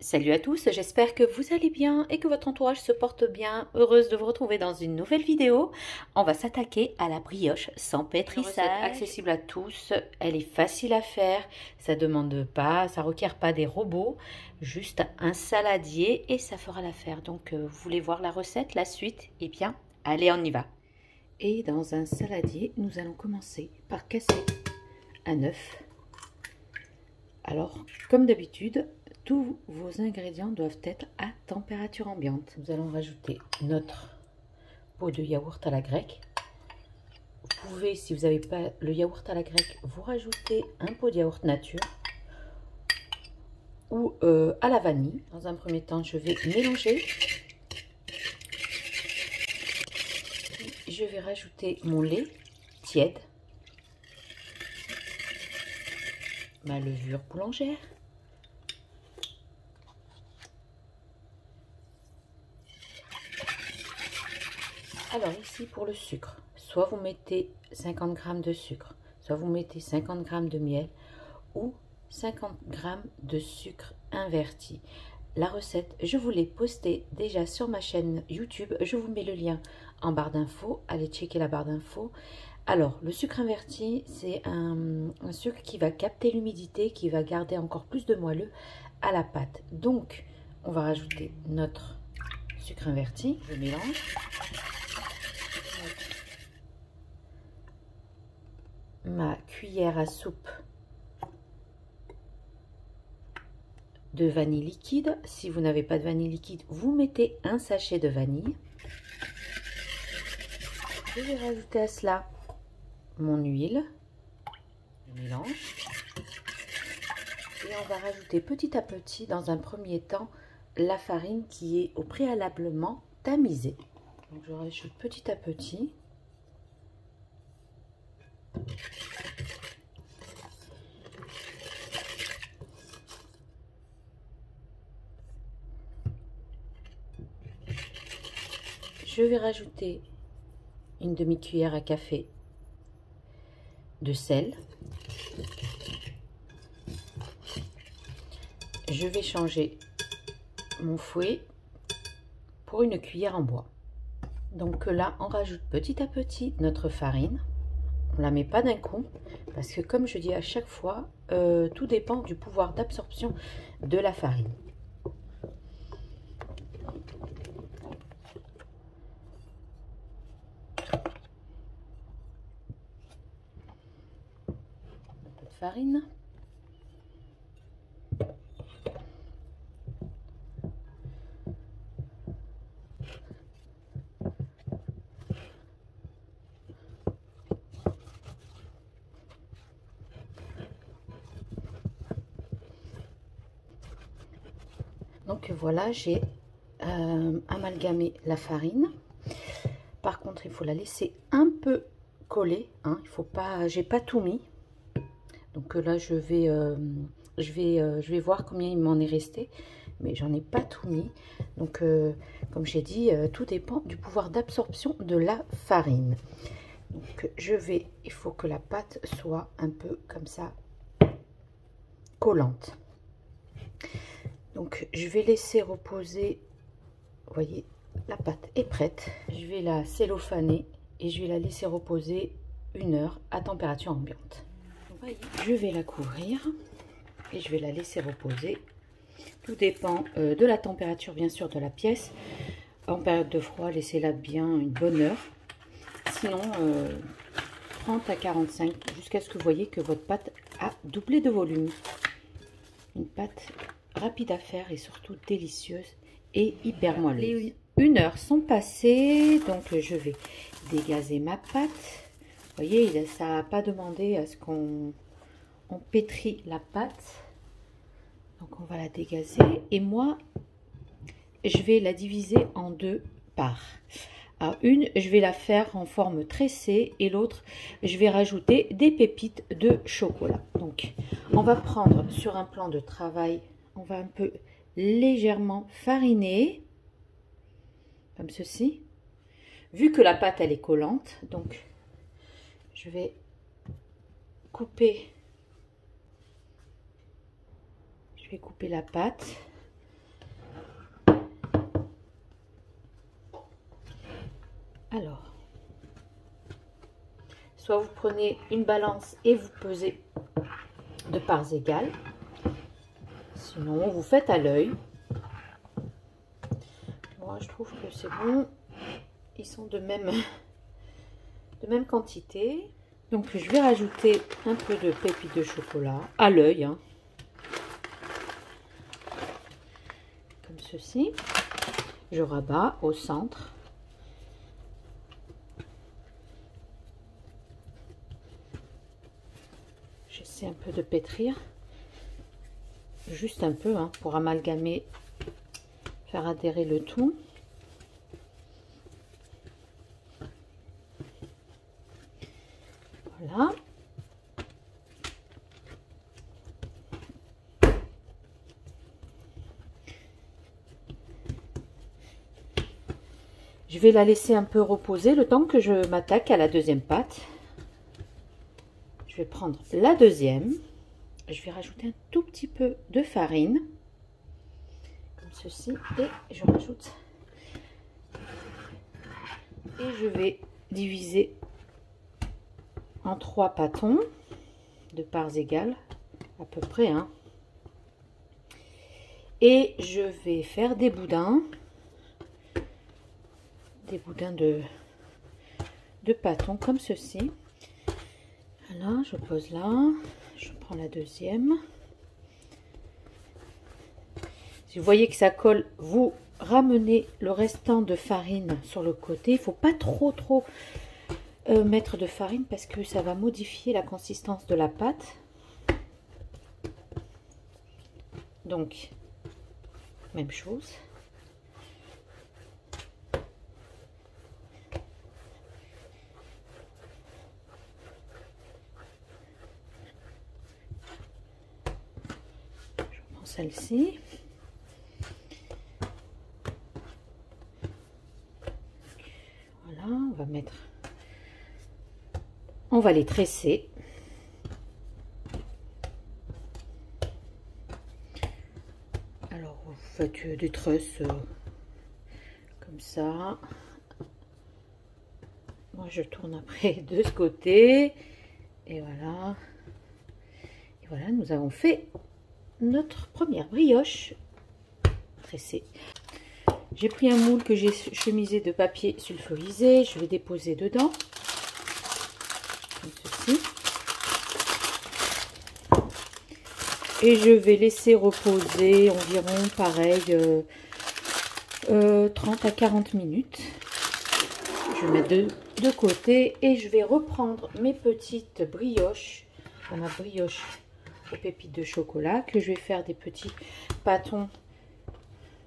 Salut à tous, j'espère que vous allez bien et que votre entourage se porte bien. Heureuse de vous retrouver dans une nouvelle vidéo. On va s'attaquer à la brioche sans pétrissage. Une recette accessible à tous, elle est facile à faire, ça demande pas, ça requiert pas des robots, juste un saladier et ça fera l'affaire. Donc vous voulez voir la recette, la suite? Eh bien, allez, on y va. Et dans un saladier, nous allons commencer par casser un œuf. Alors, comme d'habitude, tous vos ingrédients doivent être à température ambiante. Nous allons rajouter notre pot de yaourt à la grecque. Vous pouvez, si vous n'avez pas le yaourt à la grecque, vous rajoutez un pot de yaourt nature ou à la vanille. Dans un premier temps, je vais mélanger. Je vais rajouter mon lait tiède, ma levure boulangère, alors ici pour le sucre, soit vous mettez 50 g de sucre, soit vous mettez 50 g de miel ou 50 g de sucre inverti. La recette, je vous l'ai postée déjà sur ma chaîne YouTube, je vous mets le lien en barre d'infos, allez checker la barre d'infos. Alors, le sucre inverti, c'est un sucre qui va capter l'humidité, qui va garder encore plus de moelleux à la pâte. Donc, on va rajouter notre sucre inverti, je mélange. Ma cuillère à soupe de vanille liquide. Si vous n'avez pas de vanille liquide, vous mettez un sachet de vanille. Je vais rajouter à cela mon huile. Je mélange. Et on va rajouter petit à petit, dans un premier temps, la farine qui est au préalablement tamisée. Donc je rajoute petit à petit. Je vais rajouter une demi-cuillère à café de sel. Je vais changer mon fouet pour une cuillère en bois. Donc là, on rajoute petit à petit notre farine. On la met pas d'un coup parce que, comme je dis à chaque fois, tout dépend du pouvoir d'absorption de la farine. Un peu de farine. Donc voilà, j'ai amalgamé la farine. Par contre, il faut la laisser un peu coller, hein. Il faut pas, j'ai pas tout mis. Donc là, je vais voir combien il m'en est resté, mais j'en ai pas tout mis. Donc, comme j'ai dit, tout dépend du pouvoir d'absorption de la farine. Donc, il faut que la pâte soit un peu comme ça, collante. Donc, je vais laisser reposer. Vous voyez, la pâte est prête. Je vais la cellophaner et je vais la laisser reposer 1 heure à température ambiante. Je vais la couvrir et je vais la laisser reposer. Tout dépend de la température, bien sûr, de la pièce. En période de froid, laissez-la bien une bonne heure. Sinon, 30 à 45, jusqu'à ce que vous voyez que votre pâte a doublé de volume. Une pâte rapide à faire et surtout délicieuse et hyper moelleuse. 1 heure sont passées, donc je vais dégazer ma pâte. Vous voyez, ça n'a pas demandé à ce qu'on pétrit la pâte. Donc on va la dégazer. Et moi, je vais la diviser en 2 parts. Alors une, je vais la faire en forme tressée et l'autre, je vais rajouter des pépites de chocolat. Donc on va prendre sur un plan de travail, on va un peu légèrement fariner, comme ceci. Vu que la pâte elle est collante, donc je vais couper la pâte Alors, soit vous prenez une balance et vous pesez de parts égales, sinon vous faites à l'œil. Moi je trouve que c'est bon, ils sont de même quantité. Donc je vais rajouter un peu de pépites de chocolat à l'œil, hein, comme ceci. Je rabats au centre. J'essaie un peu de pétrir, juste un peu, hein, pour amalgamer, faire adhérer le tout. Voilà. Je vais la laisser un peu reposer le temps que je m'attaque à la deuxième pâte. Je vais prendre la deuxième. Je vais rajouter un tout petit peu de farine, comme ceci, et je rajoute. Et je vais diviser en 3 pâtons de parts égales, à peu près, hein. Et je vais faire des boudins de pâtons comme ceci. Voilà, je pose là, je prends la deuxième. Si vous voyez que ça colle, vous ramenez le restant de farine sur le côté. Il ne faut pas trop mettre de farine parce que ça va modifier la consistance de la pâte. Donc, même chose. Je prends celle-ci. Voilà, on va les tresser. Alors, vous faites des tresses comme ça. Moi, je tourne après de ce côté. Et voilà. Et voilà, nous avons fait notre première brioche tressée. J'ai pris un moule que j'ai chemisé de papier sulfurisé. Je vais déposer dedans. Comme ceci. Et je vais laisser reposer environ pareil 30 à 40 minutes. Je vais mettre de côté et je vais reprendre mes petites brioches. Ma brioche aux pépites de chocolat, que je vais faire des petits pâtons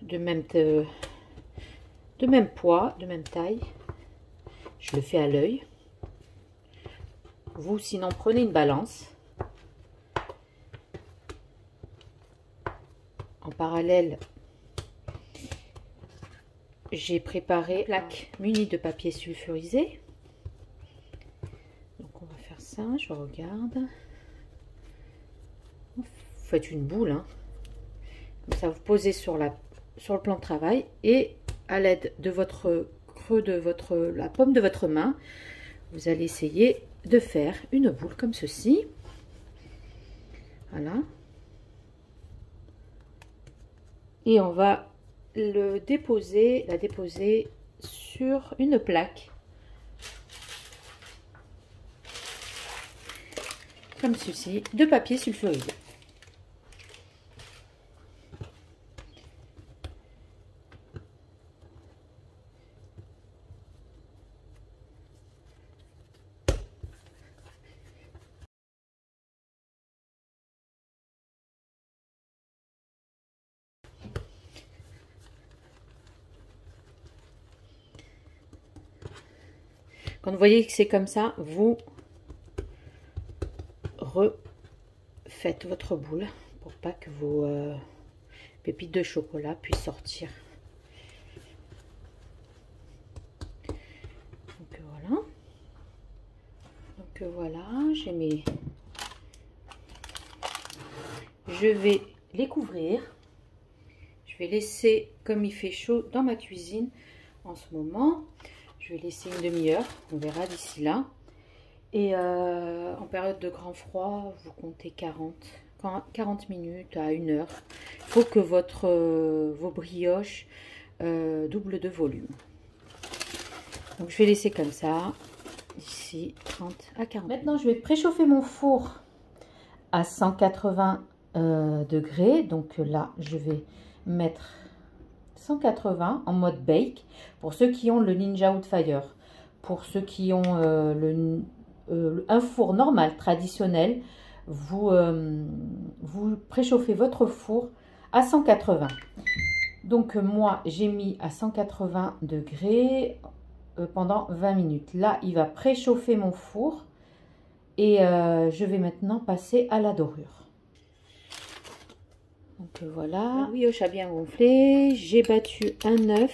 de même poids, de même taille. Je le fais à l'œil. Vous, sinon, prenez une balance. En parallèle, j'ai préparé une plaque munie de papier sulfurisé. Donc on va faire ça, je regarde. Vous faites une boule, hein. Comme ça vous posez sur le plan de travail et à l'aide de votre creux de la paume de votre main, vous allez essayer de faire une boule comme ceci. Voilà. Et on va la déposer sur une plaque comme ceci de papier sulfurisé. Quand vous voyez que c'est comme ça, vous refaites votre boule pour pas que vos pépites de chocolat puissent sortir. Donc voilà. Donc voilà, j'ai mes... Je vais les couvrir. Je vais laisser, comme il fait chaud dans ma cuisine en ce moment, Je vais laisser une demi-heure, on verra d'ici là. Et en période de grand froid, vous comptez 40 minutes à 1 heure. Il faut que vos brioches doublent de volume. Donc je vais laisser comme ça, d'ici 30 à 40. Maintenant je vais préchauffer mon four à 180 degrés. Donc là je vais mettre 180 en mode bake pour ceux qui ont le Ninja Woodfire. Pour ceux qui ont un four normal, traditionnel, vous préchauffez votre four à 180. Donc moi j'ai mis à 180 degrés pendant 20 minutes. Là il va préchauffer mon four et je vais maintenant passer à la dorure. Donc voilà, la brioche a bien gonflé, j'ai battu un œuf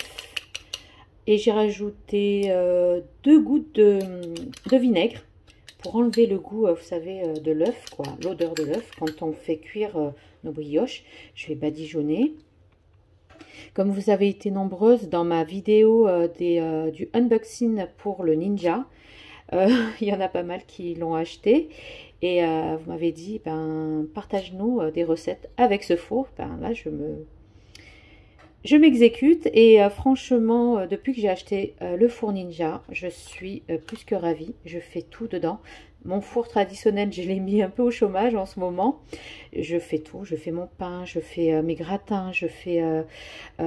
et j'ai rajouté 2 gouttes de vinaigre pour enlever le goût, vous savez, de l'œuf, quoi, l'odeur de l'œuf quand on fait cuire nos brioches. Je vais badigeonner. Comme vous avez été nombreuses dans ma vidéo du unboxing pour le Ninja, il y en a pas mal qui l'ont acheté. Et vous m'avez dit, ben, partage-nous des recettes avec ce four. Ben, là, je m'exécute. Et franchement, depuis que j'ai acheté le four Ninja, je suis plus que ravie. Je fais tout dedans. Mon four traditionnel, je l'ai mis un peu au chômage en ce moment. Je fais tout. Je fais mon pain, je fais mes gratins, je fais...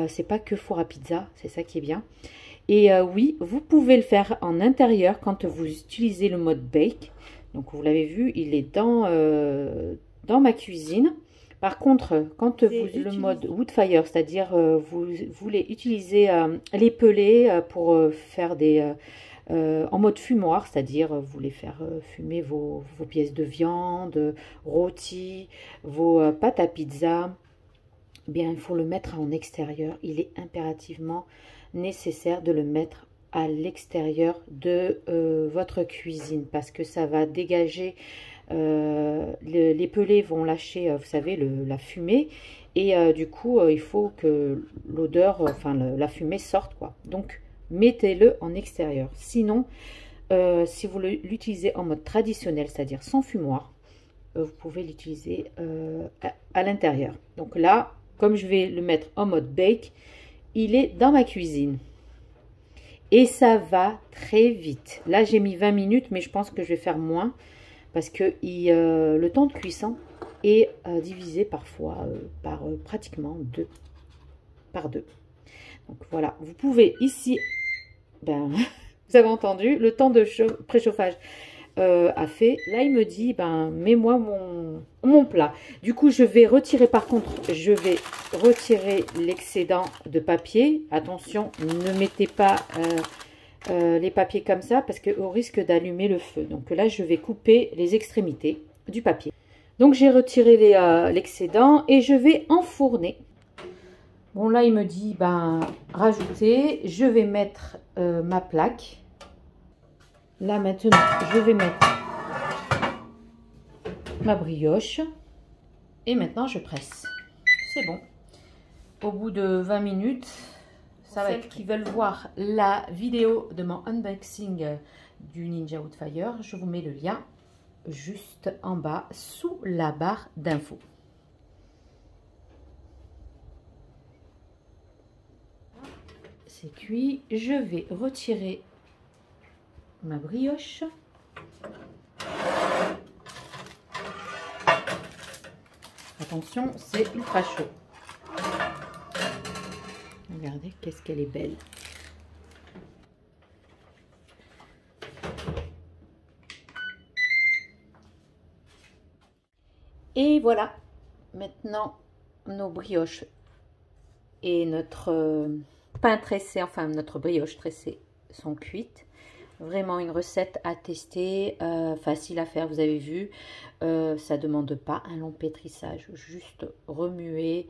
c'est pas que four à pizza, c'est ça qui est bien. Et oui, vous pouvez le faire en intérieur quand vous utilisez le mode bake. Donc vous l'avez vu, il est dans ma cuisine. Par contre, quand vous utilisez le mode Woodfire, c'est-à-dire vous voulez utiliser les pellets pour faire des... en mode fumoir, c'est-à-dire vous voulez faire fumer vos pièces de viande, rôtis, vos pâtes à pizza, eh bien il faut le mettre en extérieur. Il est impérativement nécessaire de le mettre à l'extérieur de votre cuisine parce que ça va dégager, les pellets vont lâcher, vous savez, la fumée et du coup il faut que l'odeur, enfin la fumée sorte, quoi. Donc mettez-le en extérieur. Sinon, si vous l'utilisez en mode traditionnel, c'est-à-dire sans fumoir, vous pouvez l'utiliser à l'intérieur. Donc là, comme je vais le mettre en mode bake, il est dans ma cuisine. Et ça va très vite. Là, j'ai mis 20 minutes, mais je pense que je vais faire moins. Parce que le temps de cuisson est divisé parfois par pratiquement par 2. Donc voilà, vous pouvez ici, ben, vous avez entendu, le temps de préchauffage a fait. Là, il me dit, ben, mets-moi mon plat. Du coup, je vais retirer, par contre, je vais retirer l'excédent de papier. Attention, ne mettez pas les papiers comme ça parce qu'au risque d'allumer le feu. Donc là, je vais couper les extrémités du papier. Donc, j'ai retiré l'excédent et je vais enfourner. Bon, là, il me dit, ben, rajouter. Je vais mettre ma plaque. Là, maintenant, je vais mettre ma brioche. Et maintenant, je presse. C'est bon. Au bout de 20 minutes, ça va être... qui veulent voir la vidéo de mon unboxing du Ninja Woodfire, je vous mets le lien juste en bas sous la barre d'infos. C'est cuit. Je vais retirer ma brioche. Attention, c'est ultra chaud. Regardez, qu'est-ce qu'elle est belle. Et voilà, maintenant nos brioches et notre pain tressé, enfin notre brioche tressée sont cuites. Vraiment une recette à tester, facile à faire, vous avez vu. Ça ne demande pas un long pétrissage, juste remuer,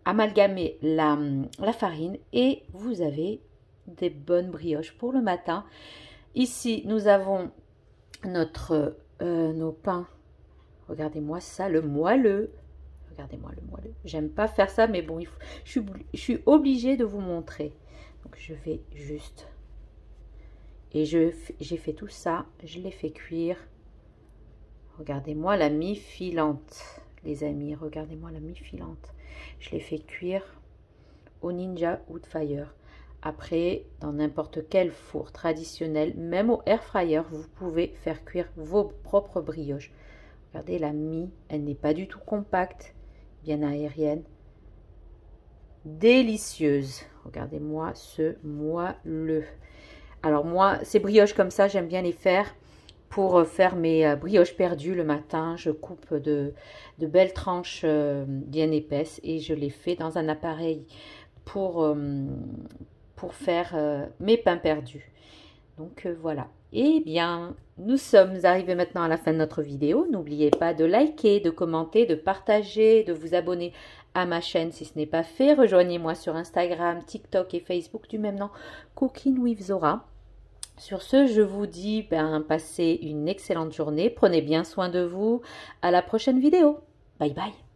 amalgamer la farine et vous avez des bonnes brioches pour le matin. Ici, nous avons nos pains. Regardez-moi ça, le moelleux. Regardez-moi le moelleux. J'aime pas faire ça, mais bon, je suis obligée de vous montrer. Donc, je vais juste Et j'ai fait tout ça, je l'ai fait cuire. Regardez-moi la mie filante, les amis, regardez-moi la mie filante. Je l'ai fait cuire au Ninja Woodfire. Après, dans n'importe quel four traditionnel, même au air fryer, vous pouvez faire cuire vos propres brioches. Regardez la mie, elle n'est pas du tout compacte, bien aérienne. Délicieuse. Regardez-moi ce moelleux. Alors moi, ces brioches comme ça, j'aime bien les faire pour faire mes brioches perdues le matin. Je coupe de belles tranches bien épaisses et je les fais dans un appareil pour faire mes pains perdus. Donc voilà. Eh bien, nous sommes arrivés maintenant à la fin de notre vidéo. N'oubliez pas de liker, de commenter, de partager, de vous abonner à ma chaîne si ce n'est pas fait. Rejoignez-moi sur Instagram, TikTok et Facebook du même nom, Cooking with Zora. Sur ce, je vous dis, passez une excellente journée. Prenez bien soin de vous. À la prochaine vidéo. Bye bye.